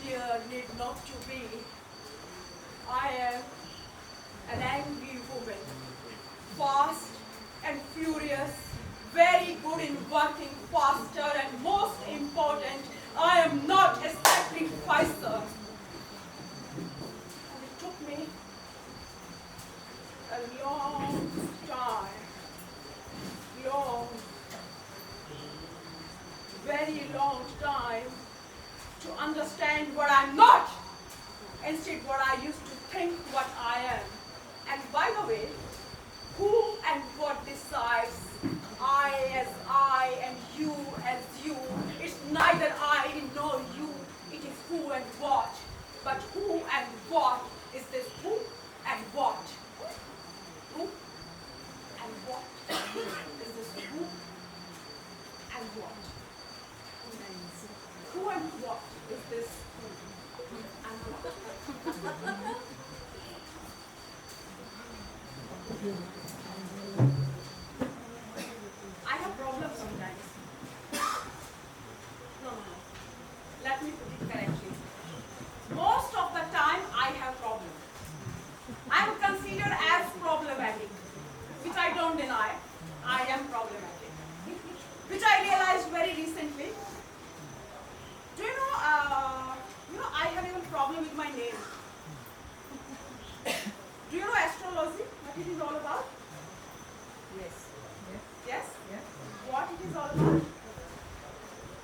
dear, need not to be. I am an angry woman, fast and furious, very good in working faster, and most important, I am not a sacrificer. And it took me a long time, very long time to understand what I'm not, instead what I used to think what I am. And by the way, who and what decides I and you as you? It's neither I nor you, it is who and what. But who and what is this who and what? Who and what is this who and what? Who and what is this who and what? I have problems sometimes. No. Let me put it correctly. Most of the time I have problems. I am considered as problematic, which I don't deny. I am problematic, which I realized very recently. Do you know, I have even problem with my name. Do you know astrology? What it is all about? Yes. Yes? Yeah. What it is all about?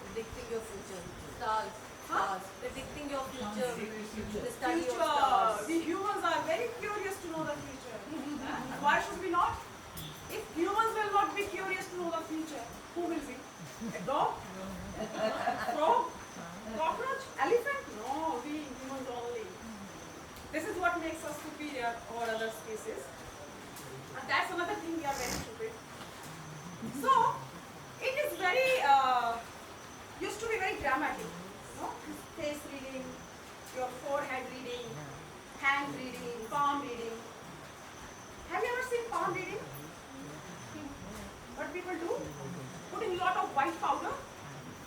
Predicting your future. Stars. Huh? Predicting your future. The study of Future. stars. We humans are very curious to know the future. And why should we not? If humans will not be curious to know the future, who will be? A dog? Frog? Cockroach? Elephant? No, we humans only. This is what makes us superior over other species. And that's another thing, we are very stupid. So, it is very, used to be very dramatic. No? Face reading, your forehead reading, hand reading, palm reading. Have you ever seen palm reading? What people do? Putting a lot of white powder,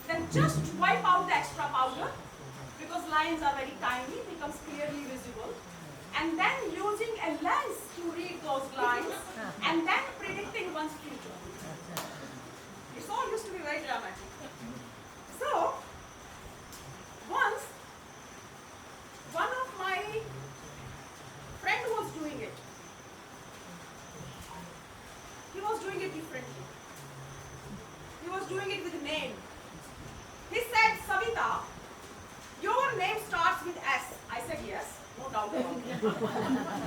then just wipe out the extra powder, because lines are very tiny, becomes clearly visible, and then using a lens to read those lines, and then predicting one's future. It's all used to be very dramatic. So, once, one of my friend was doing it. He was doing it differently. He was doing it with a name. He said, Savitha, your name starts with S. I said yes, no doubt about it.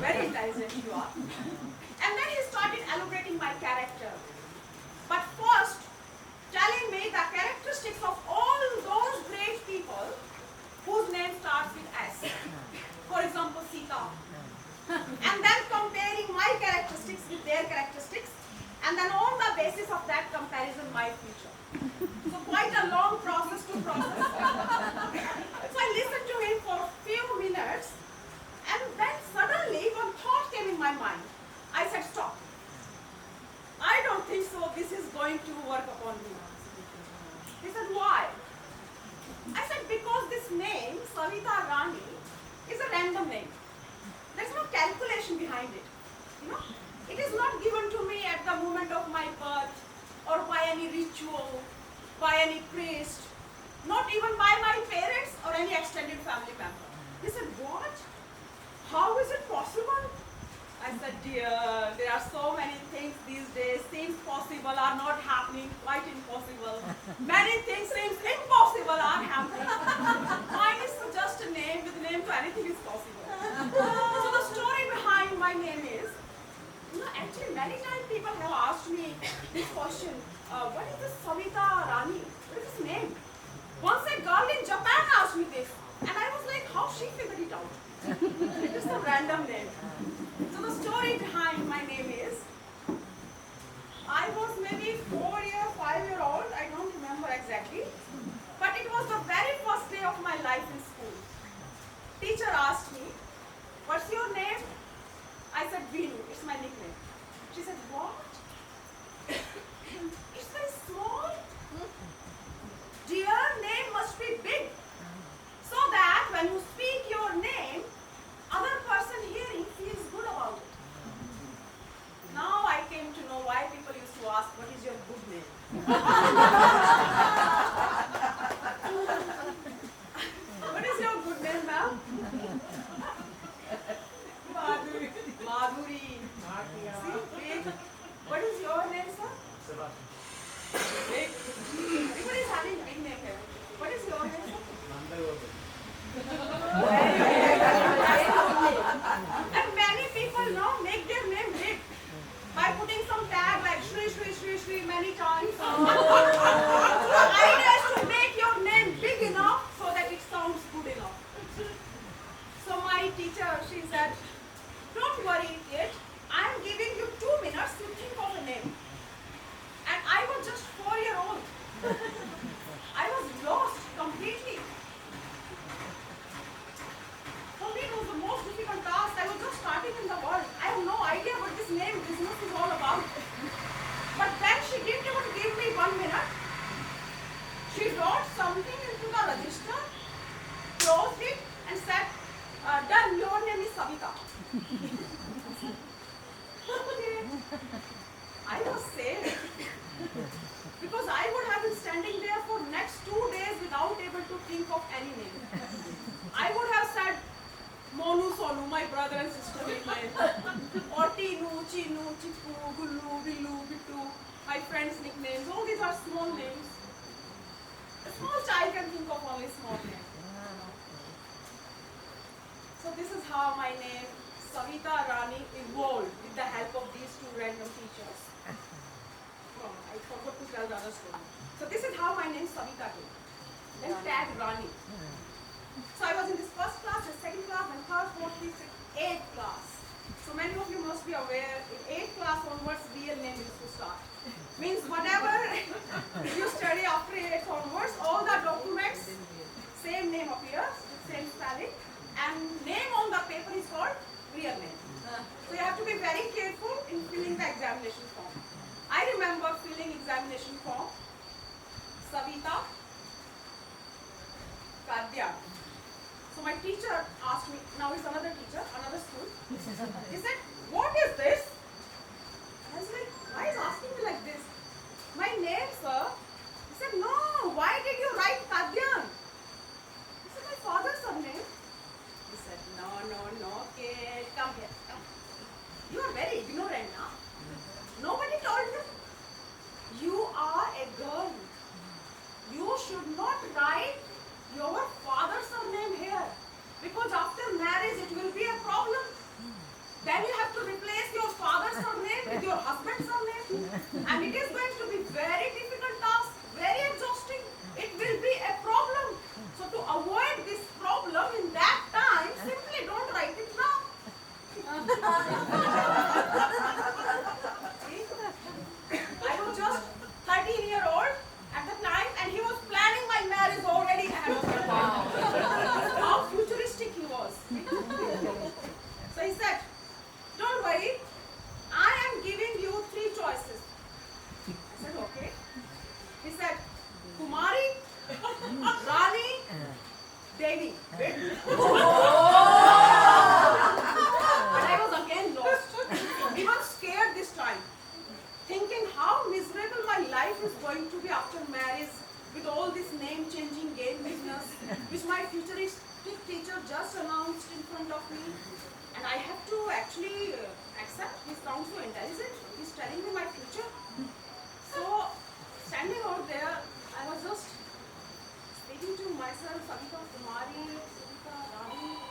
Very intelligent you are. And then he started elaborating my character. But first, telling me the characteristics of all those great people whose name starts with S. For example, Sita. And then comparing my characteristics with their characteristics. And then on the basis of that comparison, my future. So quite a long process to process. So I listened to him for a few minutes, and then suddenly one thought came in my mind. I said, stop. I don't think so this is going to work upon me. He said, why? I said, because this name, Savitha Rani, is a random name. There's no calculation behind it. You know? It is not given to me at the moment of my birth, or by any ritual, by any priest, not even by my parents or any extended family member. He said, what? How is it possible? I said, dear, there are so many things these days, seems possible are not happening, quite impossible. Many things seems impossible are happening. Mine is just a name, with name to anything is possible. So the story behind my name is, actually many times people have asked me this question, what is this Savitha Rani? What is this name? Once a girl in Japan asked me this, and I was like, how she figured it out? It is a random name. So the story behind my name is, I was maybe 5-year-old, I don't remember exactly, but it was the very first day of my life in school. Teacher asked me, what's your name? I said, Vinu, it's my nickname. She said, what? It's very small? Dear, name must be big. So that when my friends' nicknames. All these are small names. A small child can think of only small names. So this is how my name, Savitha Rani, evolved with the help of these two random teachers. Oh, I forgot to tell the other story. So this is how my name Savitha came. Then tag Rani. So I was in this first class, the second class, and third, fourth, fifth, sixth, eighth class. So many of you must be aware, in eighth class onwards, real name is to start. Means whatever you study after eighth onwards, all the documents, same name appears, same spelling, and name on the paper is called real name. So you have to be very careful in filling the examination form. I remember filling examination form, Savitha Kadya. So my teacher asked me, now it's another teacher, another school. He said, what is this? I was like, why is asking me like this? My name, sir. He said, no, why did you write Kadyan? I said, my father's surname. He said, no, kid, come here, come. You are very ignorant now. Nobody told you. You are a girl. You should not write your father's surname here. Because after marriage it will be a problem. Then you have to replace your father's surname with your husband's surname. And it is going to be very difficult task, very exhausting. It will be a problem. So to avoid this problem in that time, simply don't write it now. I was just 13-year-old at the time and he was planning my marriage already ahead of time. How futuristic he was. So he said, don't worry, I am giving you 3 choices. I said, okay. He said, Kumari, Rani, Devi. And I was again lost. Even scared this time. Thinking how miserable my life is going to be after marriage with all this name-changing game business, which my futuristic teacher just announced in front of me. And I have to actually accept. He sounds so intelligent. He's telling me my future. So, standing out there, I was just speaking to myself, Savitha, Kumari, Savitha, Rani,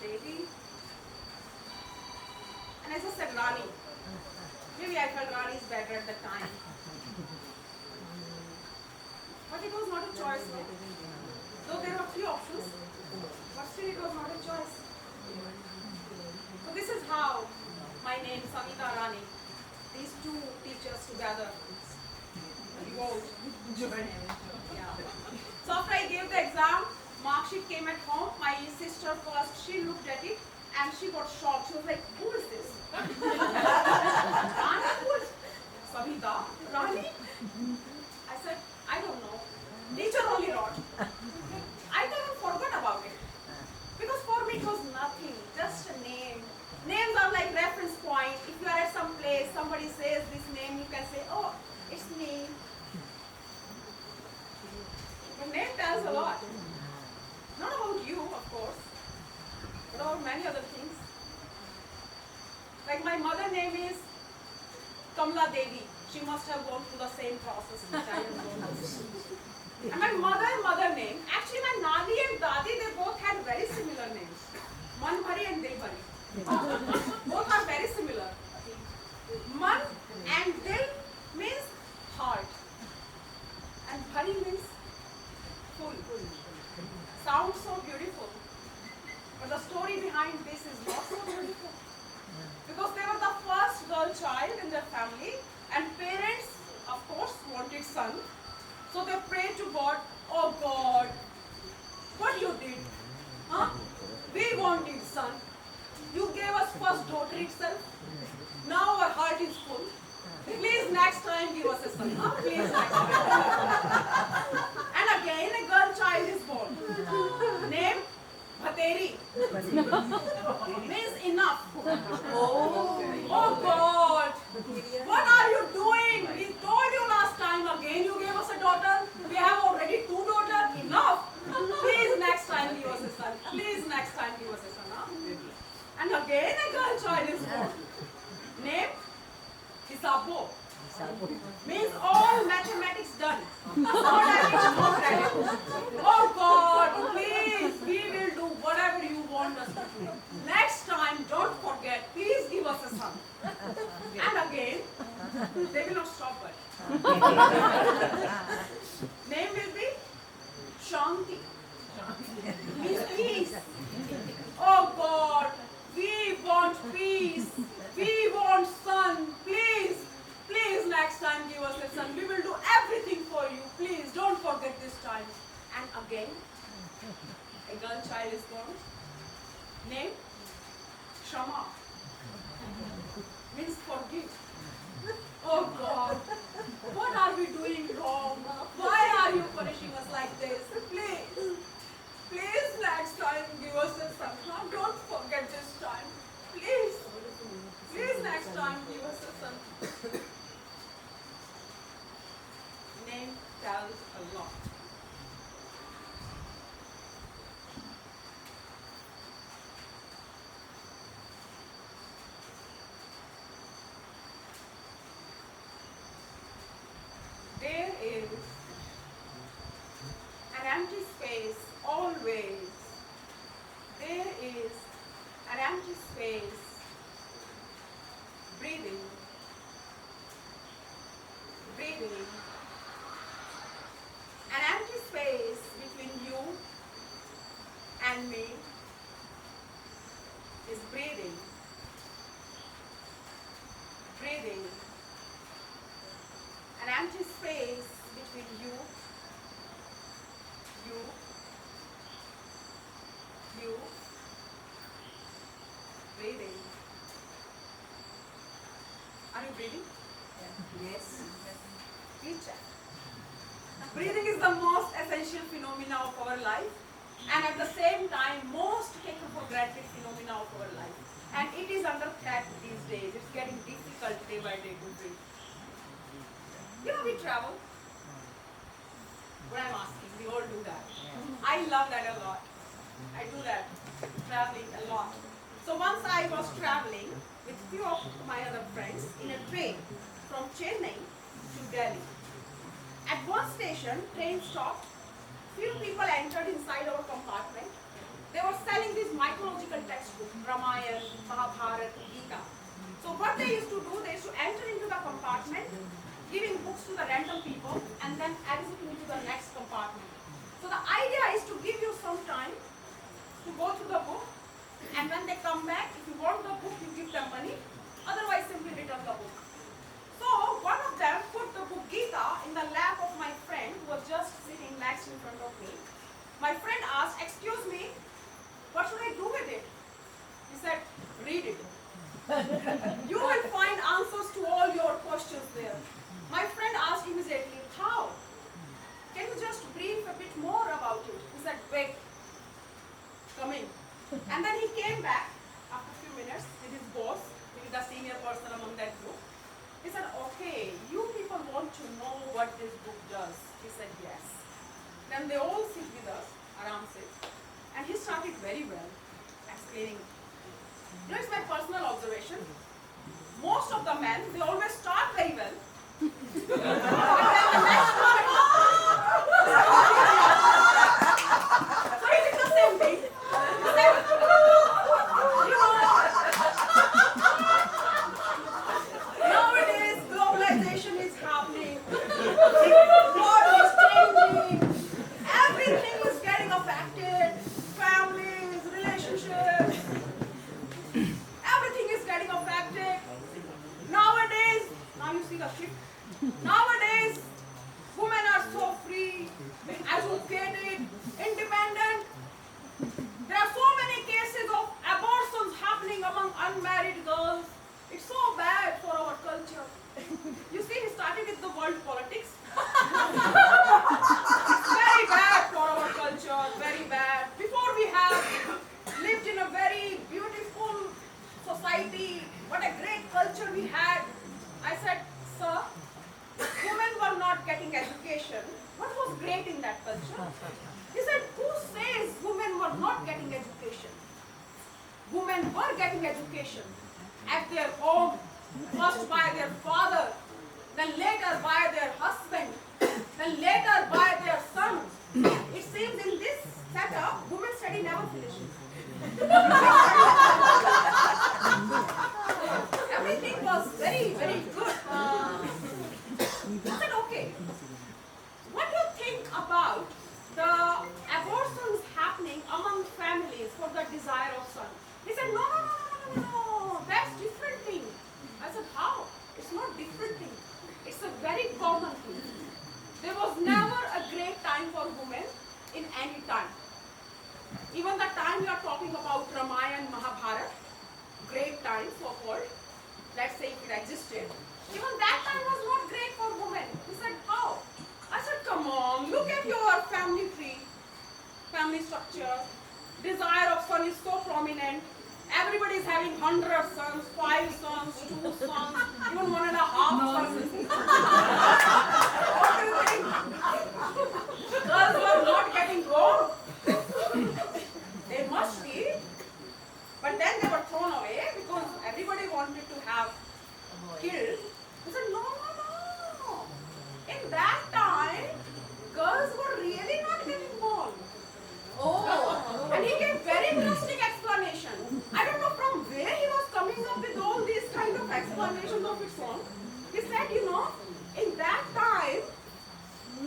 Devi. And I just said Rani. Maybe I felt Rani is better at the time. But it was not a choice. No? Though there were 3 options, but still it was not a choice. So this is how my name, Savitha Rani, these 2 teachers together evolved. Yeah. So after I gave the exam, mark sheet came at home. My sister first, she looked at it and she got shocked. She was like, who is this? Rani, who is Savitha? Rani? I said, I don't know. Teacher only wrote. I even forgot about it. Because for me it was nothing, just a name. Names are like reference point. If you are at some place, somebody says this name, you can say, oh, it's me. The name tells a lot. Not about you, of course, but about many other things. Like my mother name is Kamla Devi. She must have gone through the same process which I have gone through. And my mother name, actually my Nani and Dadi, they both had very similar names. Manbhari and Dilbhari. Both are very similar. Man and Dil means heart. And Bhari means full. Sounds so beautiful. But the story behind this is not so beautiful. Because they were the first girl child in their family and parents, of course, wanted son. So they prayed to God, oh God, what you did? Huh? We wanted son. You gave us first daughter itself. Now our heart is full. Please next time give us a son. Huh? Please next time. And again a girl child is born. Name Bhateri. Means enough. Oh God. What are you doing? We told you last time. Again you gave us a daughter. We have already 2 daughters. Enough. Please next time give us a son. Please next time give us a son. Huh? And again a girl child is born. Name Isabo. Means all mathematics done. What I mean, no credit. Oh God, please, we will do whatever you want us to do. Next time, don't forget, please give us a son. And again, they will not stop it. Name will be Shanti. Means peace. Oh God, we want peace. We want son. Please, please next time give us a son. We will do everything for you. Please don't forget this time. And again, a girl child is born. Name Shama. Means forgive. Oh God, what are we doing wrong? Why are you punishing us like this? Please, please next time give us a son. Don't forget this time. Please, please next time give us a son. Name tells a lot. There is an empty space always. There is an empty space. Breathing. Breathing. An empty space between you and me is breathing. Breathing. An empty space between you, breathing. Are you breathing? Yes. Please check. Breathing is the most essential phenomena of our life, and at the same time most taken for granted phenomena of our life. And it is under threat these days. It's getting difficult day by day to breathe. You know, we travel. What I'm asking, we all do that. I love that a lot. I do that, traveling a lot. So once I was traveling with few of my other friends in a train from Chennai to Delhi. At one station, train stopped. Few people entered inside our compartment. They were selling these mythological textbooks, Ramayana, Mahabharata, Gita. So what they used to do, they used to enter into the compartment, giving books to the random people and then exiting into the next compartment. So the idea is to give you some time to go through the book, and when they come back, if you want the book, you give them money, otherwise simply return the book. So one of them put the book Gita in the lap of my friend who was just sitting next in front of me. My friend asked, "Excuse me, what should I do with it?" He said, "Read it. You will find answers to all your questions there." My friend asked immediately, "How? Can you just brief a bit more about it?" He said, "Wait, coming." And then he came back after a few minutes with his boss, with the senior person among that group. He said, "Okay, you people want to know what this book does?" He said, "Yes." Then they all sit with us, around sit, and he started very well explaining. You know, it's my personal observation. Most of the men, they always start very well. But then the next one, so he did the same thing. He said, "You know, nowadays globalization is happening. World is changing. Everything is getting affected. Families, relationships. Everything is getting affected. Nowadays, now you see the shift. Nowadays, women are so free, educated, independent. There are so many cases of abortions happening among unmarried girls. It's so bad for our culture." You see, he started with the world politics. It's very bad for our culture, very bad. Before we have lived in a very beautiful society, what a great culture we had. I said, "Sir, women were not getting education. What was great in that culture?" He said, "Who says women were not getting education? Women were getting education at their home, first by their father, then later by their husband, then later by their son. It seems in this setup, women's study never finishes. Everything was very, very good. I said, okay, what do you think about the abortions happening among families for the desire of son? He said, no, that's different thing. I said, how? It's not different thing. It's a very common thing. There was never a great time for women in any time. Even the time we are talking about Ramayana and Mahabharata, great time so-called, let's say if it existed, even that time was not great for women. He said, how? I said, come on, look at your family tree, family structure. Desire of son is so prominent. Everybody is having 100 sons, 5 sons, 2 sons, even 1.5 sons. What do you think? Girls were not getting born. They must be. But then they were thrown away because everybody wanted to have killed. He said, no. In that time, girls were really not getting born. Oh. And he gave very interesting explanation. I don't know from where he was coming up with all these kind of explanations of his own. He said, in that time,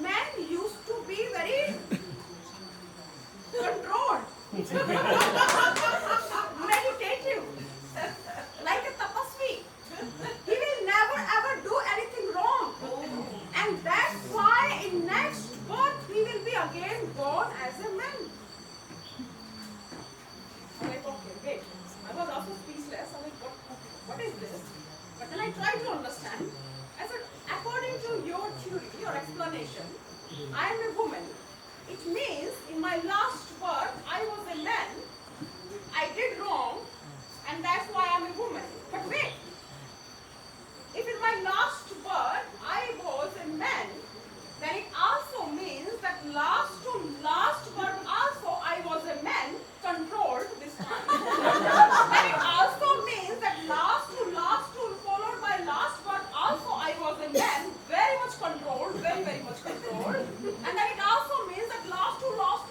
men used to be very controlled, meditative, like a tapasvi. He will never ever do anything wrong. And that's why in next birth he will be again born as a man. I'm like, okay, wait. I was also speechless. I'm like, what is this? But then I tried to understand. I said, according to your theory, your explanation, I am a woman. It means in my last birth I was a man. I did wrong, and that's why I'm a woman. But wait, if in my last birth I was a man, then it also means that last to last birth also I was a man controlled this time. Then it also means that last to followed by last birth also I was a man, very much controlled, very much controlled. And then it also means that last to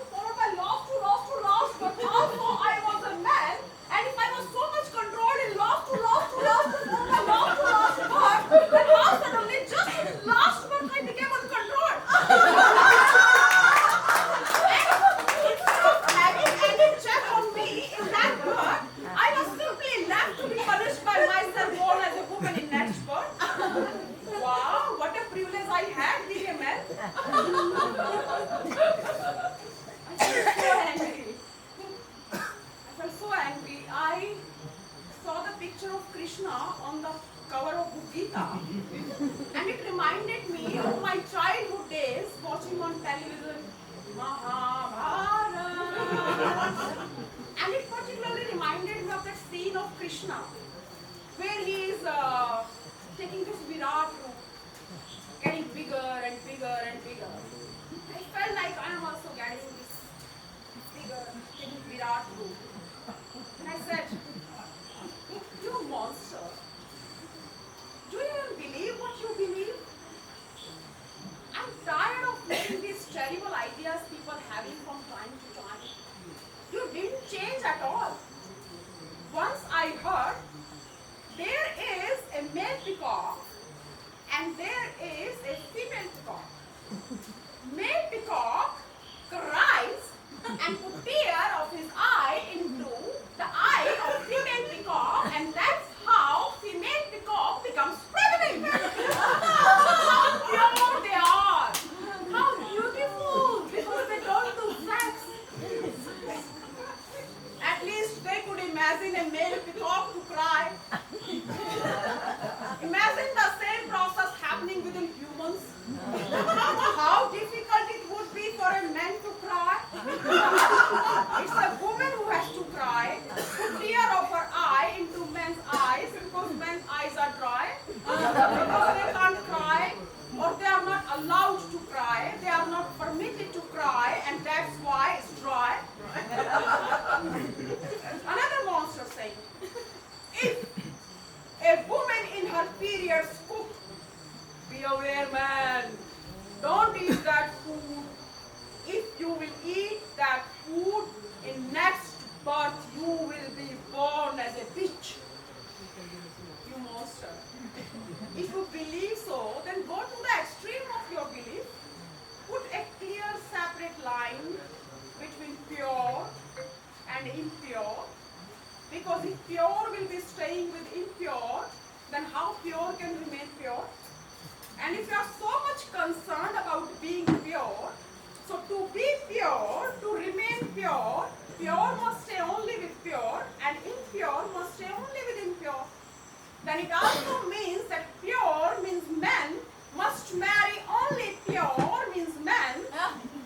followed by last to birth also I was a man. And if I was so much controlled in last to followed by last birth, then how suddenly just in last birth I became uncontrolled. And instead of having any check on me in that birth, I was simply left to be punished by myself born as a woman in next birth. Wow, what a privilege I had being a man. I felt so angry. I saw the picture of Krishna on the cover of Gita, and it reminded me of my childhood days watching on television Mahabharata. And it particularly reminded me of that scene of Krishna where he is taking this Virat root, getting bigger and bigger and bigger. I felt like I am also getting this bigger, taking Virat root. And I said, you monster, do you even believe what you believe? I'm tired of hearing these terrible ideas people having from time to time. You didn't change at all. Once I heard there is a male peacock and there is a female peacock. Male peacock cries and put tear of his eye into the eye of female peacock, and that's how female peacock becomes pregnant. How pure they are! How beautiful! Because they don't do sex. At least they could imagine a male peacock to cry. Imagine the same process happening within humans. How difficult it would be for a man to cry. It's a woman who has to cry, put tear of her eye into men's eyes because men's eyes are dry, because they can't cry, or they are not allowed to cry, they are not permitted to cry, and that's why it's dry. Another monster saying, and impure. Because if pure will be staying with impure, then how pure can remain pure? And if you are so much concerned about being pure, so to be pure, to remain pure, pure must stay only with pure and impure must stay only with impure. Then it also means that pure means men must marry only pure means men,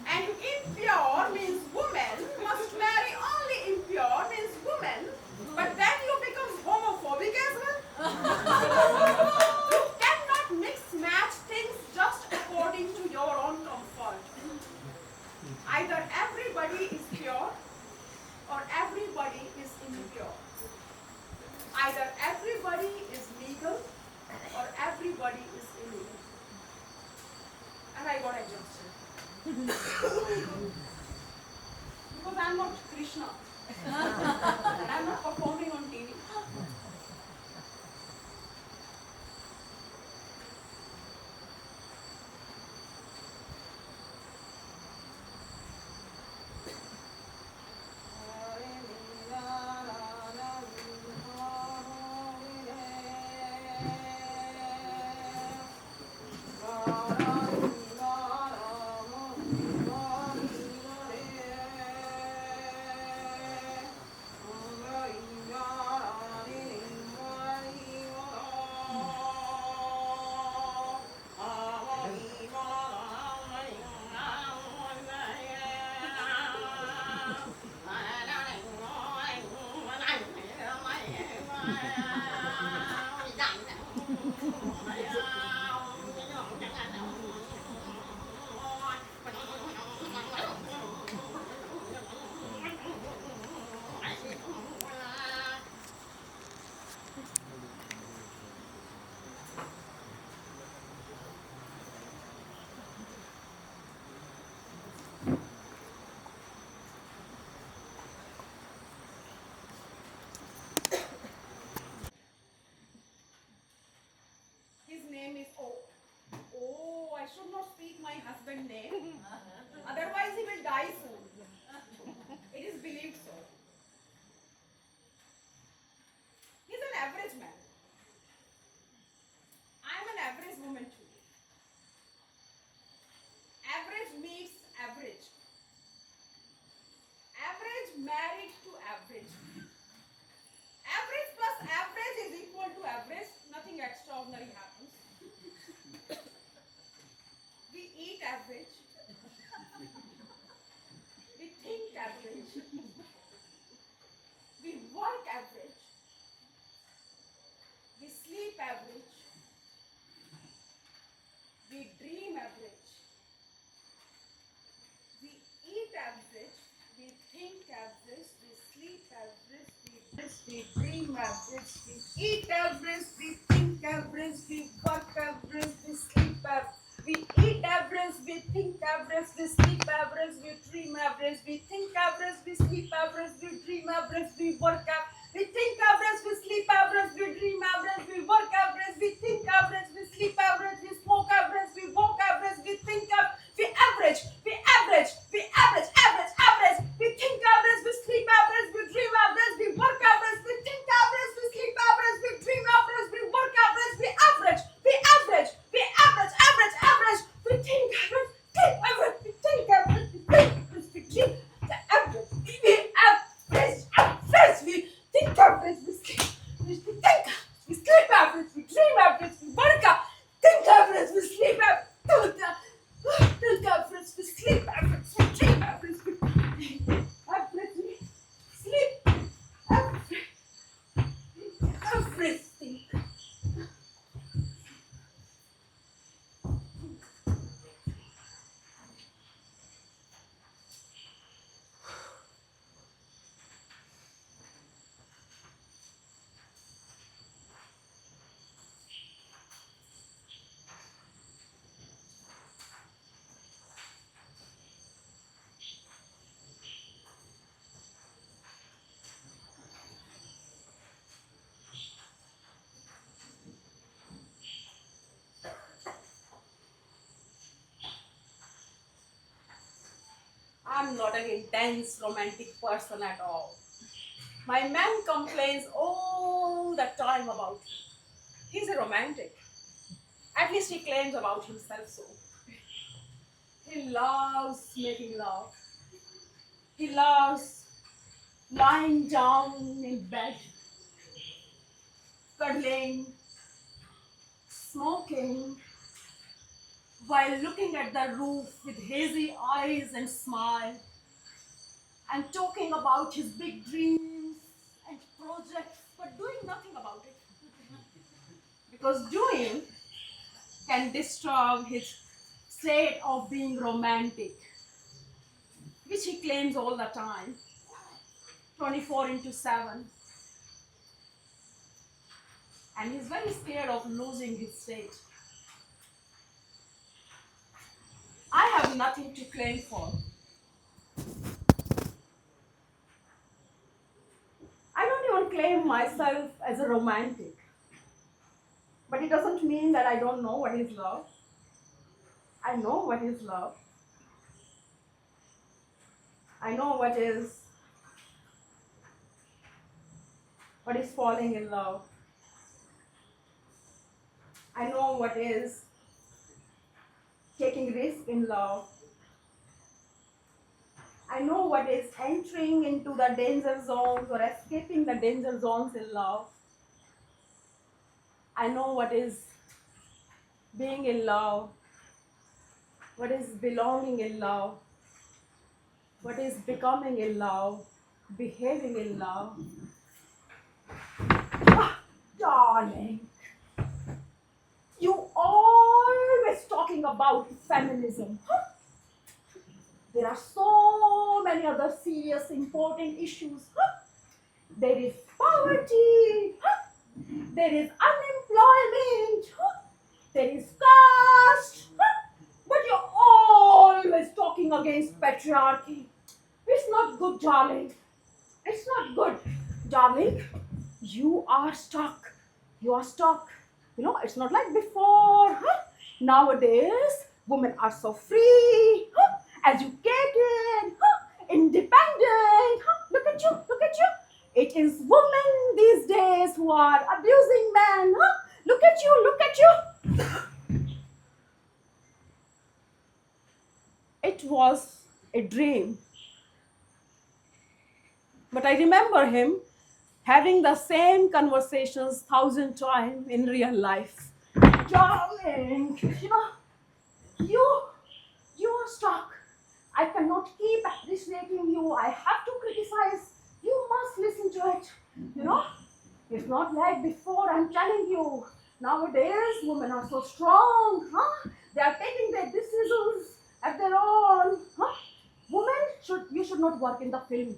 and impure means women must marry only impure means women. But then you become homophobic as well. You cannot mix match things just according to your own comfort. Either everybody is pure or everybody is impure. Either everybody is legal or everybody is illegal. And I got exhausted. Because I am not Krishna. I am not performing on TV. His name is O. Oh, I should not speak my husband's name. Otherwise he will die soon. It is believed so. He's an average man. I am an average woman too. Average meets average. Average married to average. Average plus average is equal to average. Nothing extraordinary happens. We eat average. We think average. We work average. We sleep average. We dream average. We eat average. We think average. We sleep average. We dream average. We eat average. We think average. We work average. We sleep average. We eat average, we think average, we sleep average, we dream average, we think average, we sleep average, we dream average, we work average, we think average, we sleep average, we dream average, we work average, we think average, we sleep average, we smoke average, we walk average, we think average, we average, we average, we average, average, average, we think average, we sleep average, we dream average, we work average, we think average, we sleep average, we dream average, we work average, we average, we average, we average, average, average, we think average, we think average, we think average, we think the average, we average, average, we am not an intense romantic person at all. My man complains all the time about me. He's a romantic. At least he claims about himself so. He loves making love. He loves lying down in bed, cuddling, smoking, while looking at the roof with hazy eyes and smile, and talking about his big dreams and projects, but doing nothing about it. Because doing can disturb his state of being romantic, which he claims all the time, 24 into 7. And he's very scared of losing his state. I have nothing to claim for. I don't even claim myself as a romantic. But it doesn't mean that I don't know what is love. I know what is love. I know what is falling in love. I know what is taking risk in love. I know what is entering into the danger zones or escaping the danger zones in love. I know what is being in love, what is belonging in love, what is becoming in love, behaving in love. Ah, darling, you always talking about feminism. Huh? There are so many other serious, important issues. Huh? There is poverty. Huh? There is unemployment. Huh? There is caste. Huh? But you're always talking against patriarchy. It's not good, darling. It's not good, darling. You are stuck. You are stuck. You know, it's not like before. Huh? Nowadays, women are so free, huh? Educated, huh? Independent. Huh? Look at you, look at you. It is women these days who are abusing men. Huh? Look at you, look at you. It was a dream. But I remember him having the same conversations 1,000 times in real life. Darling, you are stuck. I cannot keep appreciating you. I have to criticize. You must listen to it. It's not like before. I'm telling you. Nowadays, women are so strong. Huh? They are taking their decisions at their own. Huh? You should not work in the film.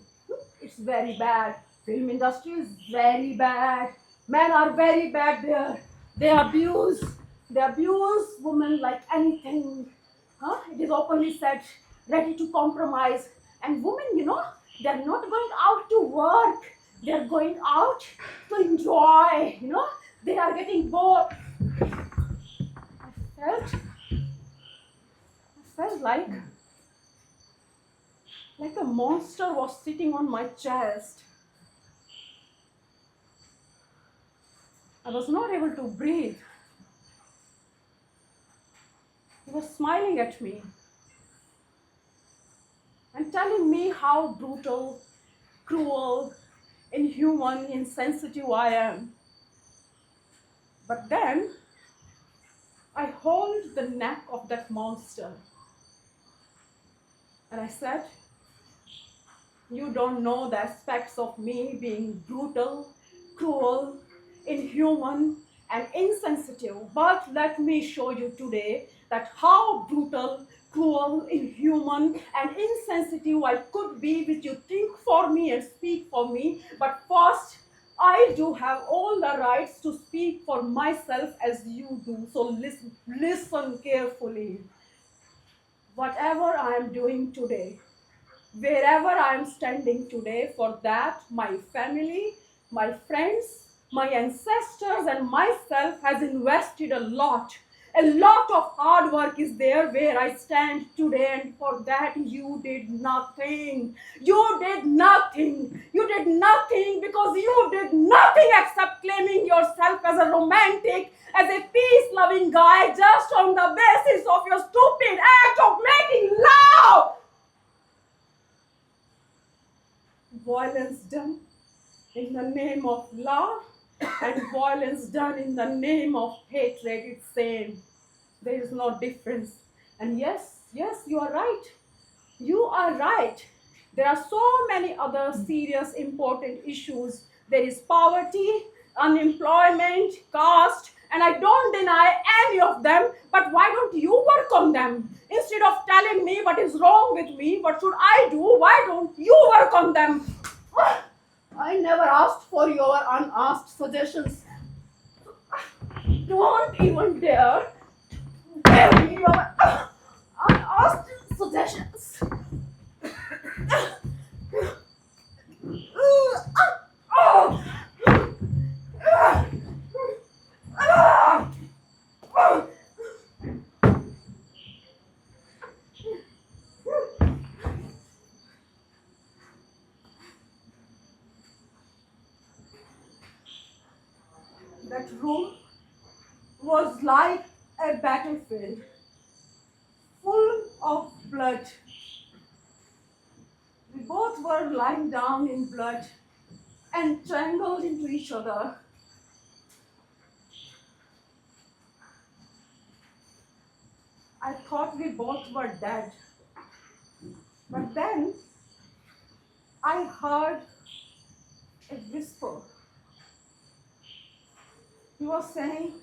It's very bad. Film industry is very bad. Men are very bad there. They abuse women like anything. Huh? It is openly said, ready to compromise. And women, they're not going out to work. They're going out to enjoy. They are getting bored. I felt like a monster was sitting on my chest. I was not able to breathe. He was smiling at me and telling me how brutal, cruel, inhuman, insensitive I am. But then I held the neck of that monster and I said, you don't know the aspects of me being brutal, cruel, inhuman, and insensitive. But let me show you today that how brutal, cruel, inhuman, and insensitive I could be, which you think for me and speak for me. But first, I do have all the rights to speak for myself as you do. So listen carefully. Whatever I am doing today, wherever I am standing today, for that my family, my friends, my ancestors and myself has invested a lot. A lot of hard work is there where I stand today, and for that you did nothing. You did nothing. You did nothing because you did nothing except claiming yourself as a romantic, as a peace-loving guy just on the basis of your stupid act of making love. Violence done in the name of love and violence done in the name of hatred, it's same. There is no difference. And yes, you are right. You are right. There are so many other serious, important issues. There is poverty, unemployment, caste, and I don't deny any of them. But why don't you work on them? Instead of telling me what is wrong with me, what should I do? Why don't you work on them? I never asked for your unasked suggestions. Don't even dare give me your unasked suggestions. That room was like a battlefield, full of blood. We both were lying down in blood, entangled into each other. I thought we both were dead. But then I heard a whisper. He was saying,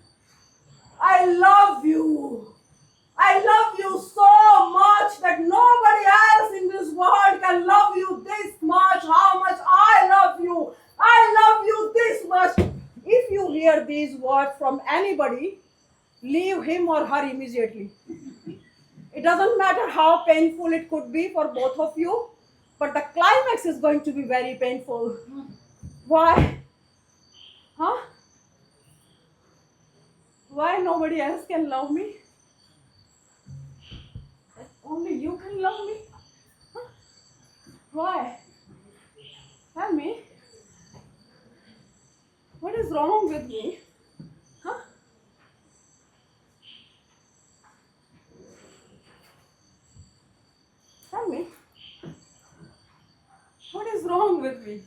I love you. I love you so much that nobody else in this world can love you this much. How much I love you. I love you this much. If you hear these words from anybody, leave him or her immediately. It doesn't matter how painful it could be for both of you, but the climax is going to be very painful. Why? Huh? Why nobody else can love me? Only you can love me? Huh? Why? Tell me. What is wrong with me? Huh? Tell me. What is wrong with me?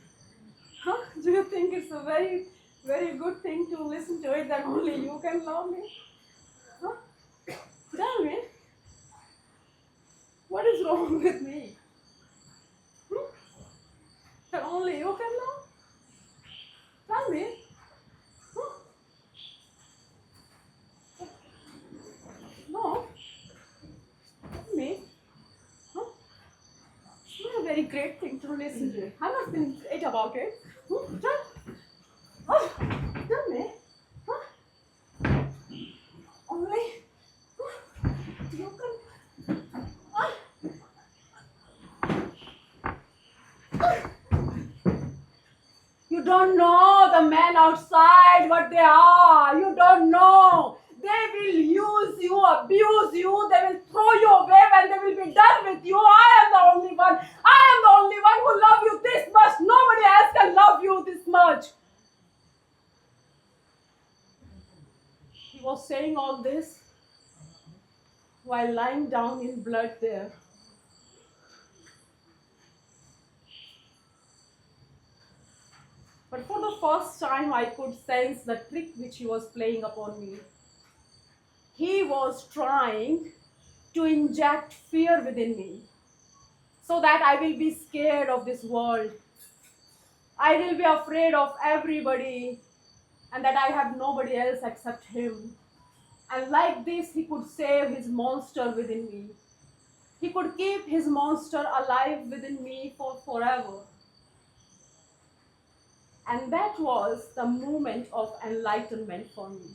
Huh? Do you think it's a very, very good thing to listen to it that only you can love me? Huh? Tell me. What is wrong with me? That only you can love? Tell me. Huh? No. Tell me. Huh? It's not a very great thing to listen to. I'm not feeling great about it. Tell me. Huh? Only you can. You don't know the men outside what they are. You don't know. They will use you, abuse you. They will throw you away when they will be done with you. I am the only one. I am the only one who love you this much. Nobody else can love you this much. He was saying all this while lying down in blood there. But for the first time, I could sense the trick which he was playing upon me. He was trying to inject fear within me so that I will be scared of this world. I will be afraid of everybody and that I have nobody else except him. And like this, he could save his monster within me. He could keep his monster alive within me for forever. And that was the moment of enlightenment for me.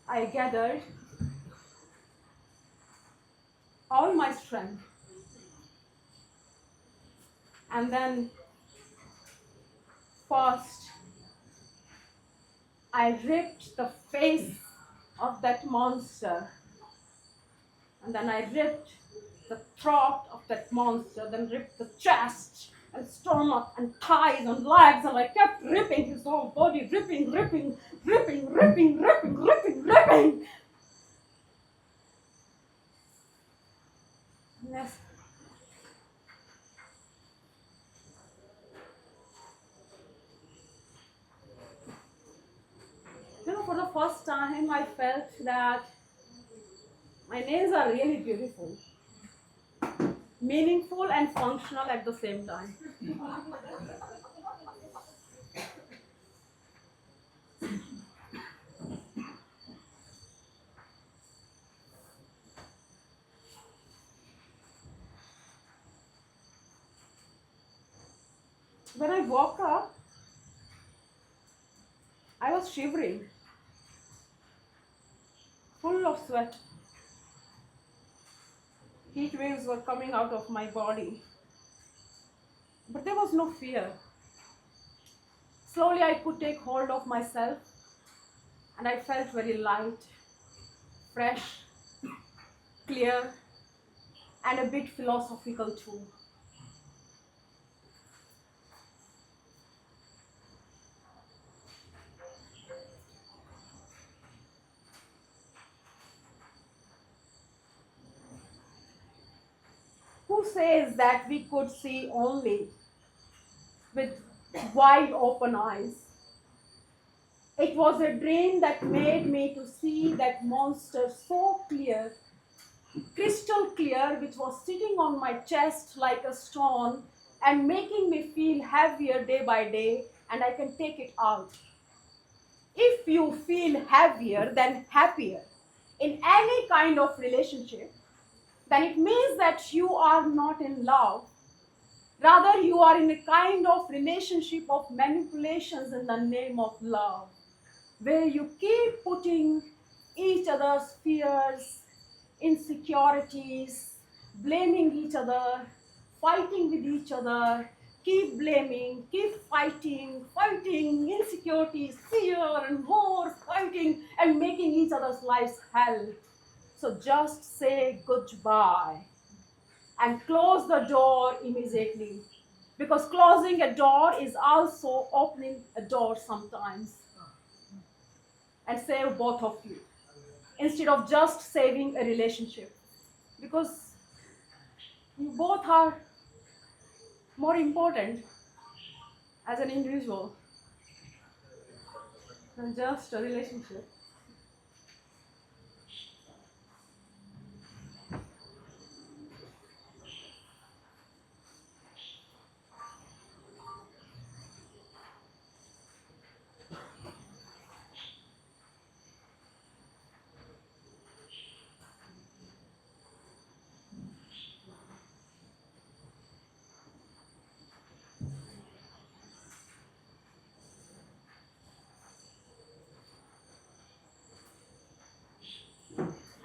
I gathered all my strength and then first I ripped the face of that monster, and then I ripped the throat of that monster, then ripped the chest and stomach and thighs and legs, and I kept ripping his whole body, ripping, ripping, ripping, ripping, ripping, ripping, ripping. Yes. For the first time, I felt that my nails are really beautiful, meaningful, and functional at the same time. When I woke up, I was shivering, full of sweat. Heat waves were coming out of my body, but there was no fear. Slowly, I could take hold of myself, and I felt very light, fresh, clear, and a bit philosophical too. Who says that we could see only with wide open eyes? It was a dream that made me to see that monster so clear, crystal clear, which was sitting on my chest like a stone and making me feel heavier day by day, and I can take it out. If you feel heavier than happier in any kind of relationship, then it means that you are not in love. Rather, you are in a kind of relationship of manipulations in the name of love, where you keep putting each other's fears, insecurities, blaming each other, fighting with each other, keep blaming, keep fighting, fighting, insecurities, fear, and more fighting, and making each other's lives hell. So just say goodbye and close the door immediately. Because closing a door is also opening a door sometimes, and save both of you instead of just saving a relationship. Because you both are more important as an individual than just a relationship.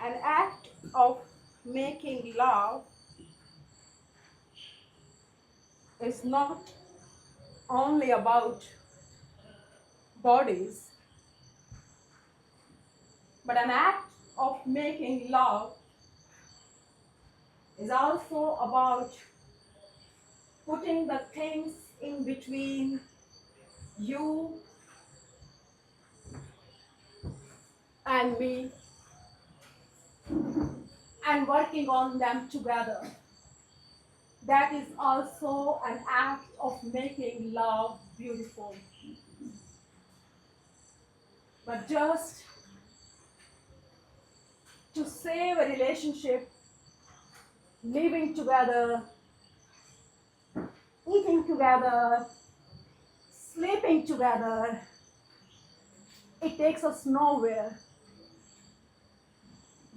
An act of making love is not only about bodies, but an act of making love is also about putting the things in between you and me and working on them together. That is also an act of making love beautiful. But just to save a relationship, living together, eating together, sleeping together, it takes us nowhere.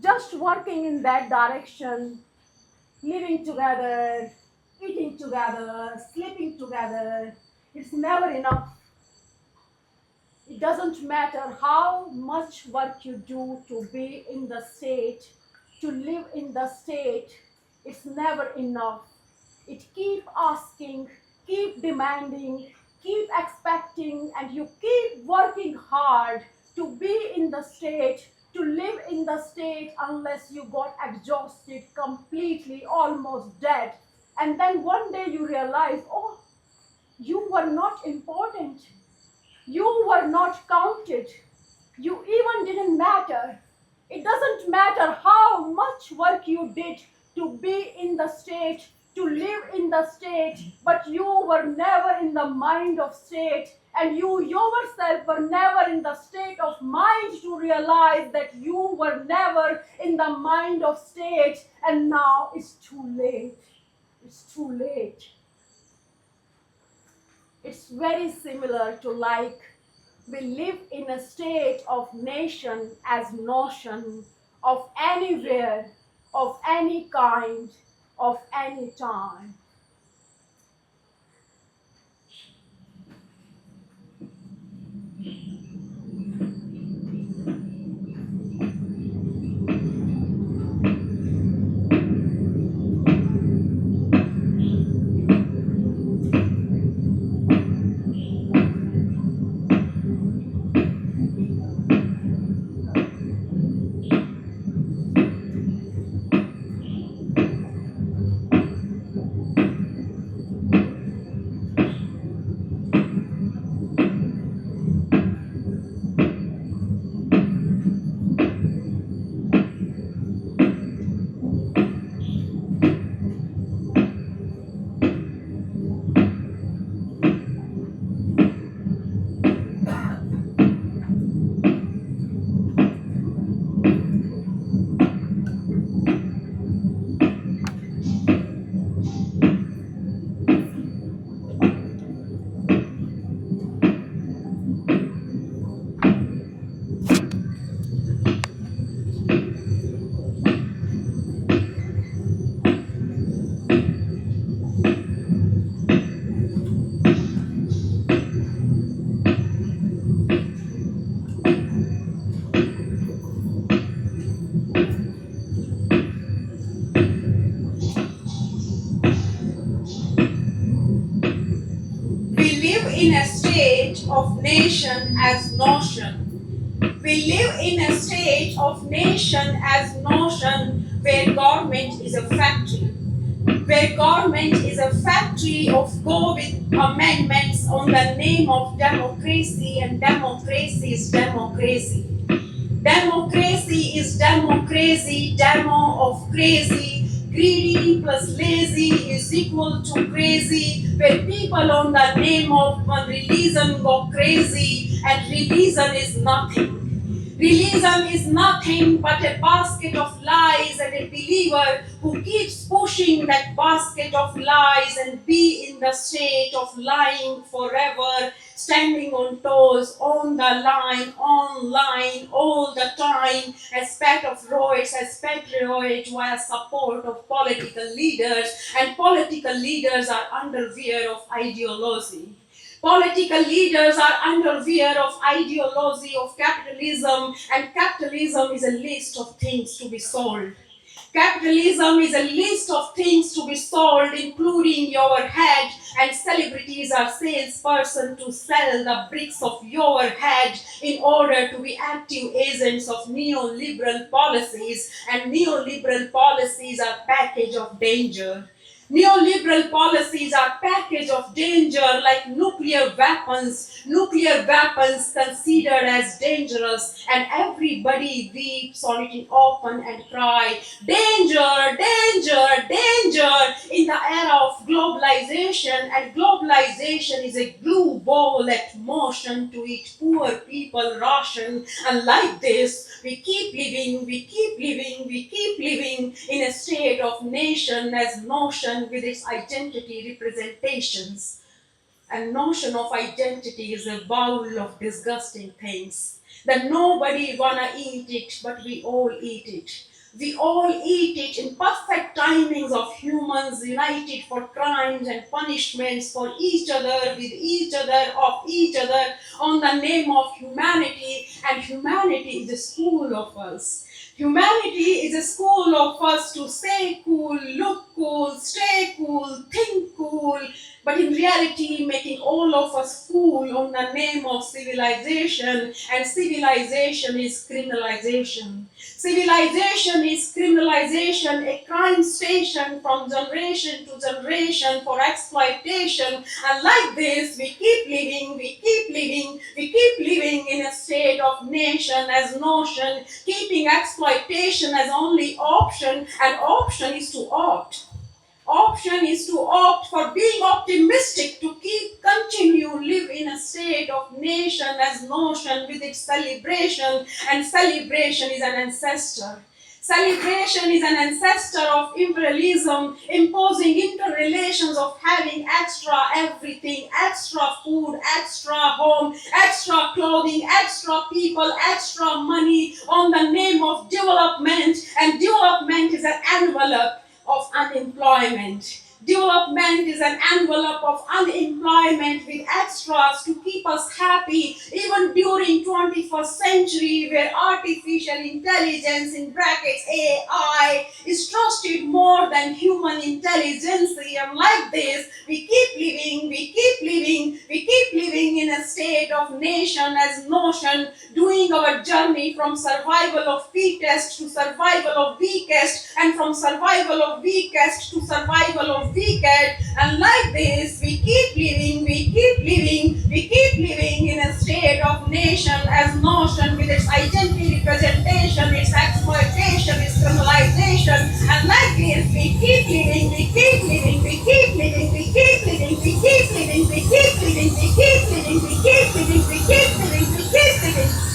Just working in that direction, living together, eating together, sleeping together, it's never enough. It doesn't matter how much work you do to be in the state, to live in the state, it's never enough. It keep asking, keep demanding, keep expecting and you keep working hard to be in the state, to live in the state unless you got exhausted completely, almost dead. And then one day you realize, oh, you were not important. You were not counted. You even didn't matter. It doesn't matter how much work you did to be in the state, to live in the state, but you were never in the mind of state, and you yourself were never in the state of mind to realize that you were never in the mind of state, and now it's too late. It's too late. It's very similar to like we live in a state of nation as notion of anywhere, of any kind, of any time. We live in a state of nation as notion. We live in a state of nation as notion where government is a factory. Where government is a factory of COVID amendments on the name of democracy, and democracy is democracy. Democracy is democracy, demo of crazy. Greedy plus lazy is equal to crazy, where people on the name of religion go crazy, and religion is nothing. Religion is nothing but a basket of lies, and a believer who keeps pushing that basket of lies and be in the state of lying forever, standing on toes, on the line, online, all the time, as part of roids, as patriot via support of political leaders, and political leaders are underwear of ideology. Political leaders are underwear of ideology of capitalism, and capitalism is a list of things to be sold. Capitalism is a list of things to be sold, including your head, and celebrities are salesperson to sell the bricks of your head in order to be active agents of neoliberal policies, and neoliberal policies are package of danger. Neoliberal policies are package of danger like nuclear weapons considered as dangerous, and everybody weeps on it in open and cry, danger, danger, danger, in the era of globalization, and globalization is a glue ball at motion to eat poor people ration, and like this, we keep living in a state of nation as notion with its identity representations. And notion of identity is a bowl of disgusting things that nobody wanna eat it, but we all eat it. We all eat it in perfect timings of humans united for crimes and punishments for each other, with each other, of each other, on the name of humanity, and humanity is a school of us. Humanity is a school of us to say cool, look cool, stay cool, think cool, but in reality making all of us fool on the name of civilization, and civilization is criminalization. Civilization is criminalization, a crime station from generation to generation for exploitation, and like this we keep living, we keep living, we keep living in a state of nation as notion, keeping exploitation as only option, and option is to opt. Option is to opt for being optimistic, to continue live in a state of nation as notion with its celebration, and celebration is an ancestor. Celebration is an ancestor of imperialism, imposing interrelations of having extra everything, extra food, extra home, extra clothing, extra people, extra money on the name of development, and development is an envelope of unemployment. Development is an envelope of unemployment with extras to keep us happy even during 21st century, where artificial intelligence, in brackets AI, is trusted more than human intelligence. And like this, we keep living, we keep living, we keep living in a state of nation as notion, doing our journey from survival of fittest to survival of weakest, and from survival of weakest to survival of weakest. And like this, we keep living, we keep living, we keep living in a state of nation as notion with its identity representation, its exploitation, its criminalization. And like this, we keep living, we keep living, we keep living, we keep living, we keep living, we keep living, we keep living, we keep living, we keep living, we keep living.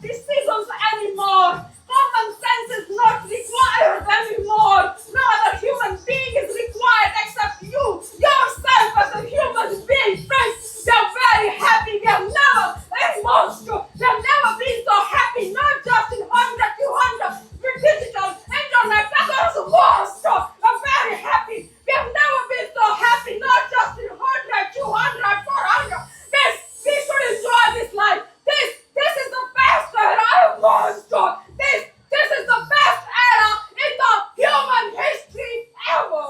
decisions anymore. Common sense is not required anymore. No other human being is required except you, yourself as a human being. Friends, we are very happy. We have never, we have never been so happy, not just in 100, 200, with digital, internet, that was worst. We're very happy. We have never been so happy, not just in 100, 200, 400. We should enjoy this life. This is the best era I want. This is the best era in the human history ever.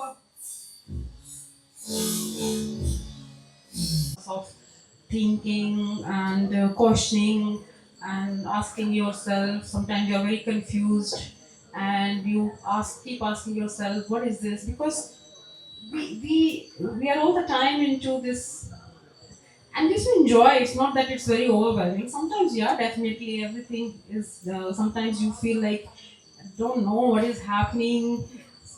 Of thinking and questioning and asking yourself. Sometimes you're very confused and you keep asking yourself, what is this? Because we are all the time into this, and this we enjoy. It's not that it's very overwhelming. Sometimes, yeah, definitely everything is. Sometimes you feel like don't know what is happening,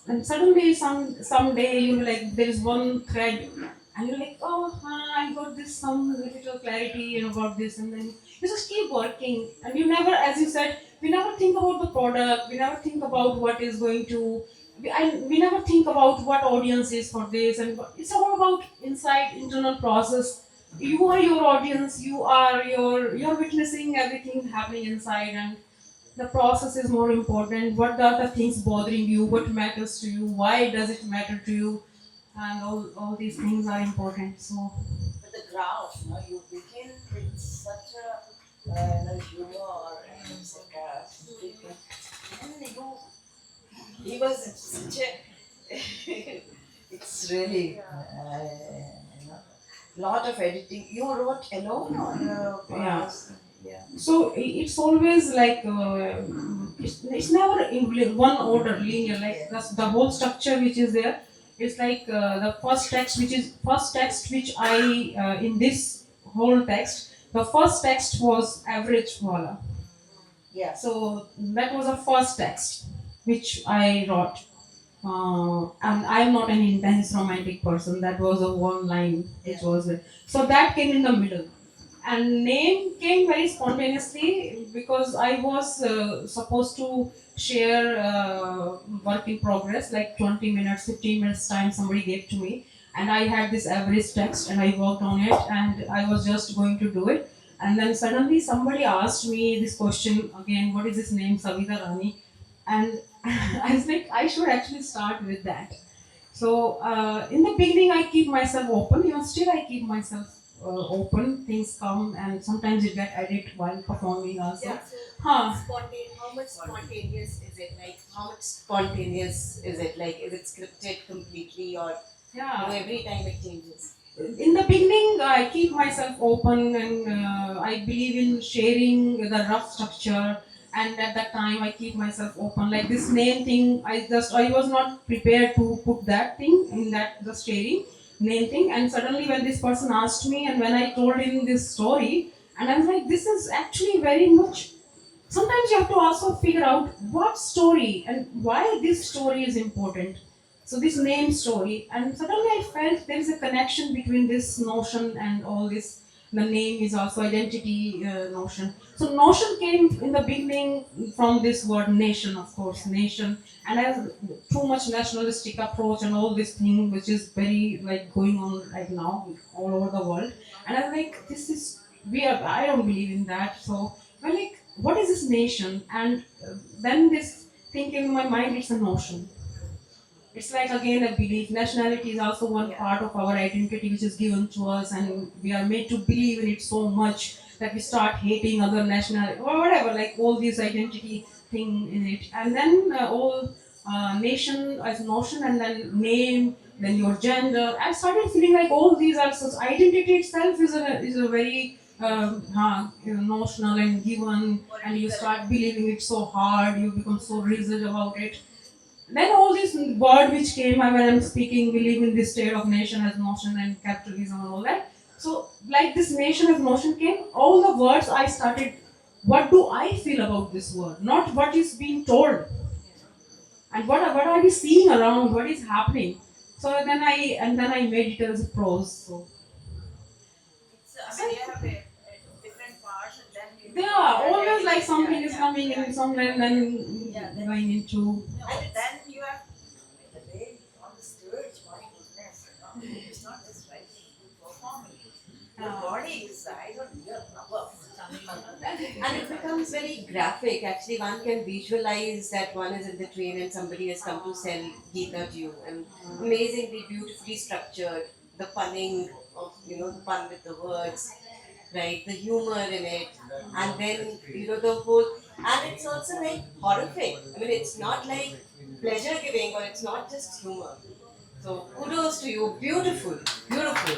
and suddenly someday you like there is one thread, and you're like, oh, I got this some little clarity about this, and then you just keep working, and you never, as you said, we never think about the product, we never think about what is going to. We never think about what audience is for this, and it's all about inside internal process. You are your audience, you're witnessing everything happening inside, and the process is more important. What are the things bothering you? What matters to you? Why does it matter to you? And all these things are important. So But the graph, you begin with such a humor and sarcasm. And he was such a, it's really, lot of editing. You wrote alone or yeah. Yeah. So it's always like it's never in one order, linear. Like the whole structure which is there. It's like the first text which I in this whole text. The first text was average wala. Yeah. So that was the first text which I wrote. And I'm not an intense romantic person. That was a one line which was so that came in the middle, and name came very spontaneously because I was supposed to share work in progress, like 20 minutes, 15 minutes time somebody gave to me, and I had this average text and I worked on it and I was just going to do it, and then suddenly somebody asked me this question again, what is this name Savitha Rani, and I was like, I should actually start with that. So in the beginning, I keep myself open. Even still, I keep myself open. Things come, and sometimes it get edited while performing also. Yeah, so Huh? how much spontaneous is it? Like, how much spontaneous is it? Like, is it scripted completely, or Yeah. every time it changes? In the beginning, I keep myself open, and I believe in sharing the rough structure. And at that time, I keep myself open. Like this name thing, I was not prepared to put that thing in that the sharing name thing. And suddenly, when this person asked me, and when I told him this story, and I was like, this is actually very much. Sometimes you have to also figure out what story and why this story is important. So this name story, and suddenly I felt there is a connection between this notion and all this. The name is also identity notion. So notion came in the beginning from this word nation, of course, nation, and as too much nationalistic approach and all this thing, which is very like going on right now all over the world. And I was like, this is weird. I don't believe in that. So I'm like, what is this nation? And then this thing came in my mind. It's a notion. It's like again a belief. Nationality is also one part of our identity which is given to us, and we are made to believe in it so much that we start hating other nationality or whatever, like all these identity thing in it. And then all nation as notion, and then name, then your gender. I started feeling like all these are such identity itself is a very notional and given, and you start believing it so hard, you become so rigid about it. Then all this word which came when I'm speaking, we live in this state of nation as notion and capitalism and all that. So like this nation as notion came, all the words I started, what do I feel about this word? Not what is being told. And what are we seeing around? What is happening? So then I made it as prose. So It's, I mean, you have a different parts and then you yeah, always like like something is coming in somewhere and then going into. And then you have the way on the stage, my goodness, it's not just writing, you performing. Your body is, I don't know, rubber. And it becomes very graphic. Actually, one can visualize that one is in the train and somebody has come to sell Geeta to you. And amazingly, beautifully structured. The punning of, the pun with the words, right? The humor in it. And then, the whole. And it's also like horrific. I mean, it's not like pleasure giving or it's not just humor. So, kudos to you. Beautiful. Beautiful.